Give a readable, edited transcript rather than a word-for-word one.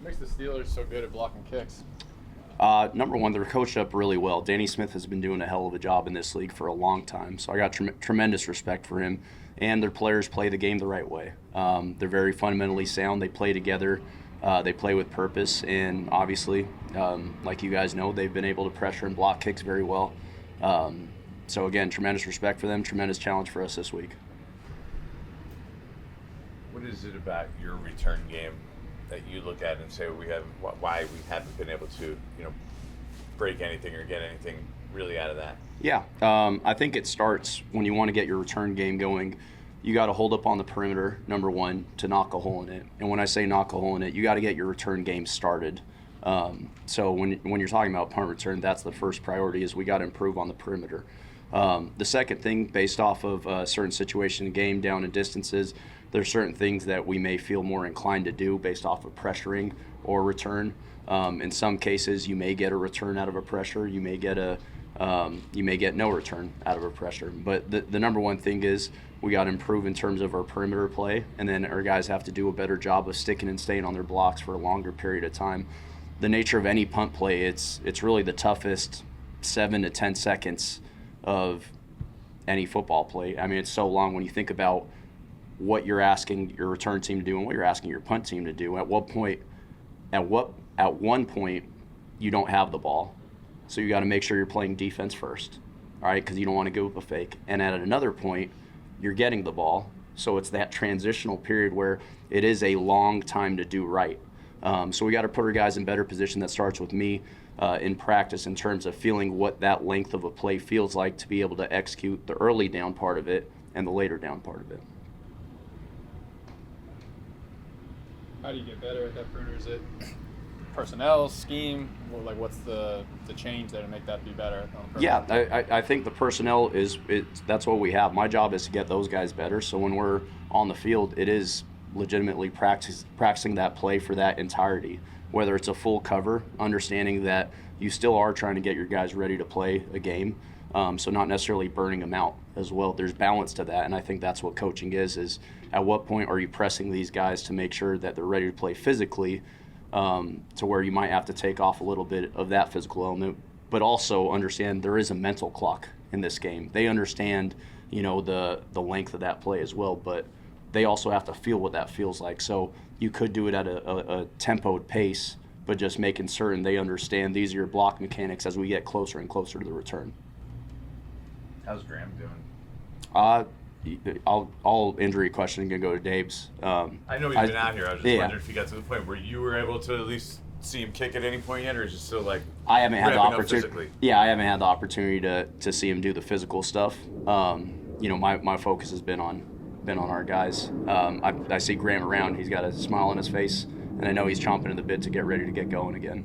What makes the Steelers so good at blocking kicks? Number one, they're coached up really well. Danny Smith has been doing a hell of a job in this league for a long time, so I got tremendous respect for him. And their players play the game the right way. They're very fundamentally sound. They play together. They play with purpose, and obviously, like you guys know, they've been able to pressure and block kicks very well. So again, tremendous respect for them, tremendous challenge for us this week. What is it about your return game that you look at and say why we haven't been able to, break anything or get anything really out of that? Yeah, I think it starts when you want to get your return game going. You got to hold up on the perimeter, number one, to knock a hole in it. And when I say knock a hole in it, you got to get your return game started. So when you're talking about punt return, that's the first priority, is we got to improve on the perimeter. The second thing, based off of a certain situation in the game, down and distances, there's certain things that we may feel more inclined to do based off of pressuring or return. In some cases, you may get a return out of a pressure. You may get no return out of a pressure. But the number one thing is we got to improve in terms of our perimeter play, and then our guys have to do a better job of sticking and staying on their blocks for a longer period of time. The nature of any punt play, it's really the toughest 7 to 10 seconds of any football play. I mean, it's so long when you think about what you're asking your return team to do and what you're asking your punt team to do. At one point, you don't have the ball. So you got to make sure you're playing defense first, all right, because you don't want to give up a fake. And at another point, you're getting the ball. So it's that transitional period where it is a long time to do right. So we got to put our guys in better position. That starts with me in practice in terms of feeling what that length of a play feels like to be able to execute the early down part of it and the later down part of it. How do you get better at that perimeter? Is it personnel, scheme? Well, what's the change there to make that be better on the Yeah, perimeter? I think the personnel that's what we have. My job is to get those guys better. So when we're on the field, it is legitimately practicing that play for that entirety, whether it's a full cover, understanding that you still are trying to get your guys ready to play a game, so not necessarily burning them out as well. There's balance to that, and I think that's what coaching is at what point are you pressing these guys to make sure that they're ready to play physically, to where you might have to take off a little bit of that physical element, but also understand there is a mental clock in this game. They understand, the length of that play as well, but they also have to feel what that feels like. So you could do it at a tempoed pace, but just making certain they understand these are your block mechanics as we get closer and closer to the return. How's Graham doing? All injury questions can go to Dave's. I know he's been out here. I was just yeah. wondering if he got to the point where you were able to at least see him kick at any point yet, or is it still like I haven't had the ramping up opportunity. physically? Yeah, I haven't had the opportunity to see him do the physical stuff. My focus has been on our guys. I see Graham around. He's got a smile on his face, and I know he's chomping at the bit to get ready to get going again.